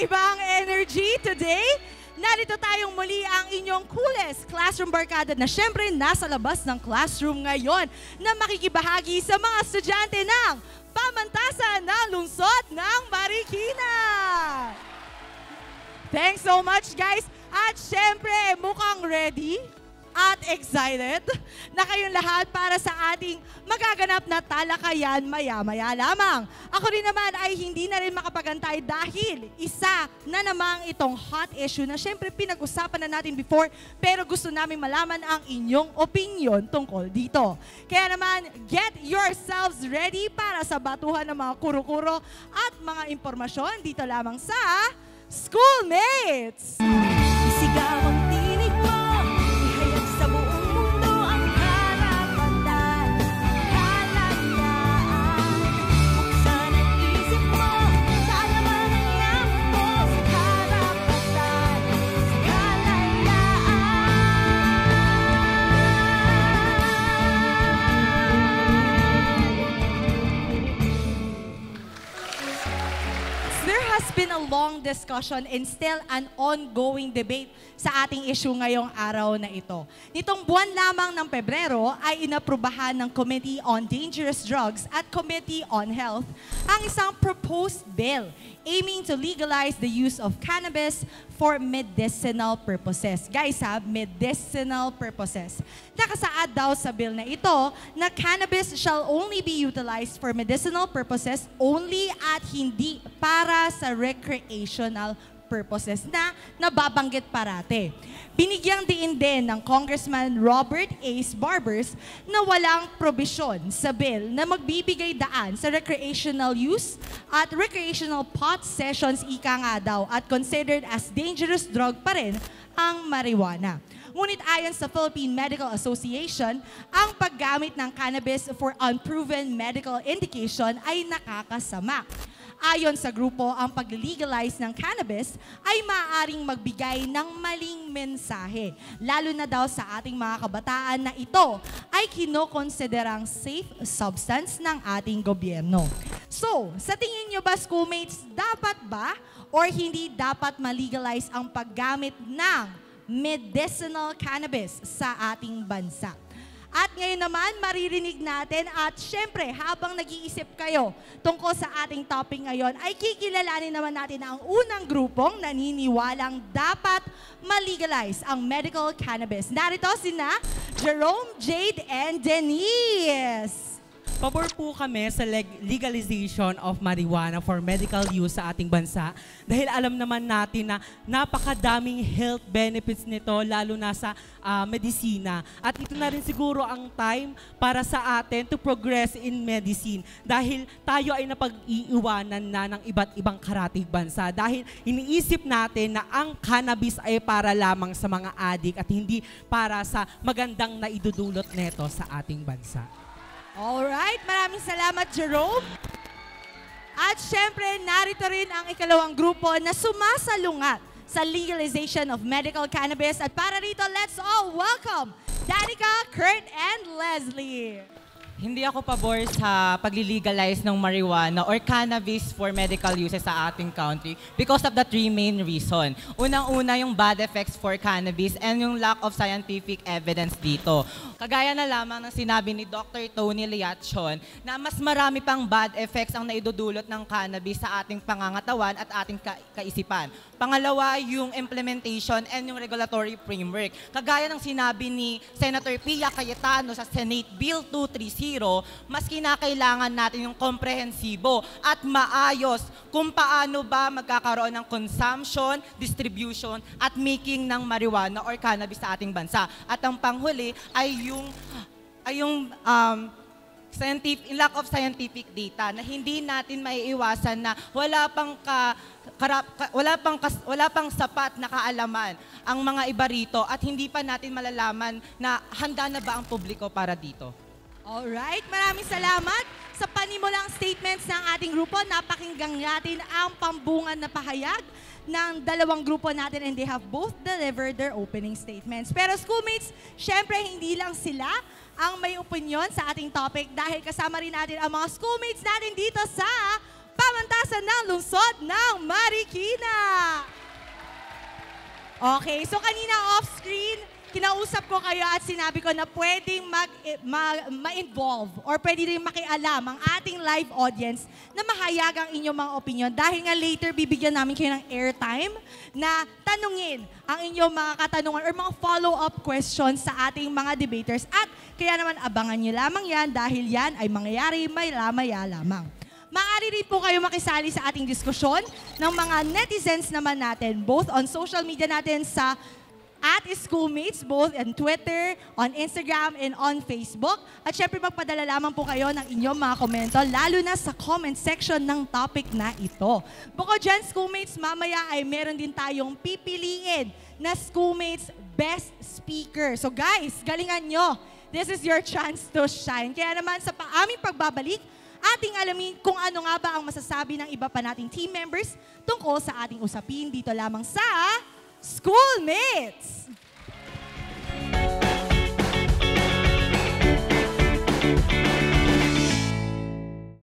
ibang energy today. Narito tayong muli ang inyong coolest classroom barkada na syempre nasa labas ng classroom ngayon na makikibahagi sa mga estudyante ng Pamantasan ng Lungsod ng Marikina. Thanks so much, guys. At syempre, mukhang ready at excited na kayong lahat para sa ating magaganap na talakayan maya-maya lamang. Ako rin naman ay hindi na rin makapagantay dahil isa na namang itong hot issue na syempre pinag-usapan na natin before pero gusto namin malaman ang inyong opinion tungkol dito. Kaya naman, get yourselves ready para sa batuhan ng mga kuro-kuro at mga impormasyon dito lamang sa Schoolmates! Isigaw ang tinig mo, ihayag sa buong mundo ang karapatan, kalayaan. Buksan ang isip mo, kaalaman ang yaman mo sa karapatan, sa kalayaan. There has been a long discussion and still an ongoing debate sa ating issue ngayong araw na ito. Nitong buwan lamang ng Pebrero ay inaprubahan ng Committee on Dangerous Drugs at Committee on Health ang isang proposed bill aiming to legalize the use of cannabis for medicinal purposes. Guys ha, medicinal purposes. Nakasaad daw sa bill na ito na cannabis shall only be utilized for medicinal purposes only at hindi para sa recreational purposes na nababanggit parate. Binigyang diin din ng Congressman Robert Ace Barbers na walang probisyon sa bill na magbibigay daan sa recreational use at recreational pot sessions ika nga daw at considered as dangerous drug pa rin ang marijuana. Ngunit ayon sa Philippine Medical Association, ang paggamit ng cannabis for unproven medical indication ay nakakasama. Ayon sa grupo, ang pag-legalize ng cannabis ay maaaring magbigay ng maling mensahe, lalo na daw sa ating mga kabataan na ito ay kinokonsiderang safe substance ng ating gobyerno. So, sa tingin nyo ba, schoolmates, dapat ba or hindi dapat ma-legalize ang paggamit ng medicinal cannabis sa ating bansa? At ngayon naman, maririnig natin at syempre, habang nag-iisip kayo tungkol sa ating topic ngayon, ay kikilalanin naman natin ang unang grupong naniniwalang dapat ma-legalize ang medical cannabis. Narito sina Jerome, Jade, and Denise. Pabor po kami sa legalization of marijuana for medical use sa ating bansa dahil alam naman natin na napakadaming health benefits nito lalo na sa medisina. At ito na rin siguro ang time para sa atin to progress in medicine dahil tayo ay napag-iiwanan na ng iba't ibang karatig bansa dahil iniisip natin na ang cannabis ay para lamang sa mga adik at hindi para sa magandang naidudulot neto sa ating bansa. Alright, maraming salamat, Jerome. At syempre, narito rin ang ikalawang grupo na sumasalungat sa legalization of medical cannabis. At para rito, let's all welcome Danica, Kurt, and Leslie. Hindi ako pabor sa pagli-legalize ng marijuana or cannabis for medical uses sa ating country because of the three main reasons. Unang-una yung bad effects for cannabis and yung lack of scientific evidence dito. Kagaya na lamang ng sinabi ni Dr. Tony Liachon na mas marami pang bad effects ang naidudulot ng cannabis sa ating pangangatawan at ating kaisipan. Pangalawa, yung implementation and yung regulatory framework. Kagaya ng sinabi ni Senator Pia Cayetano sa Senate Bill 230, mas kinakailangan natin yung komprehensibo at maayos kung paano ba magkakaroon ng consumption, distribution, at making ng marijuana or cannabis sa ating bansa. At ang panghuli ay yung lack of scientific data na hindi natin maiiwasan na wala pang sapat na kaalaman ang mga iba rito at hindi pa natin malalaman na handa na ba ang publiko para dito. Alright, maraming salamat sa panimulang statements ng ating grupo. Napakinggan natin ang pambungan na pahayag ng dalawang grupo natin and they have both delivered their opening statements. Pero schoolmates, syempre hindi lang sila ang may opinion sa ating topic dahil kasama rin natin ang mga schoolmates natin dito sa Pamantasan Kauntasan ng Lungsod ng Marikina. Okay, so kanina off-screen, kinausap ko kayo at sinabi ko na pwedeng ma-involve or pwede rin makialam ang ating live audience na mahayag ang inyong mga opinion. Dahil nga later, bibigyan namin kayo ng airtime na tanungin ang inyong mga katanungan or mga follow-up questions sa ating mga debaters. At kaya naman abangan nyo lamang yan dahil yan ay mangyayari maya lamang. Maaari rin po kayo makisali sa ating diskusyon ng mga netizens naman natin, both on social media natin sa @schoolmates, both on Twitter, on Instagram, and on Facebook. At syempre magpadala lamang po kayo ng inyong mga komento, lalo na sa comment section ng topic na ito. Bukod dyan, schoolmates, mamaya ay meron din tayong pipiliin na schoolmates best speaker. So guys, galingan nyo. This is your chance to shine. Kaya naman sa aming pagbabalik, ating alamin kung ano nga ba ang masasabi ng iba pa nating team members tungkol sa ating usapin dito lamang sa Schoolmates!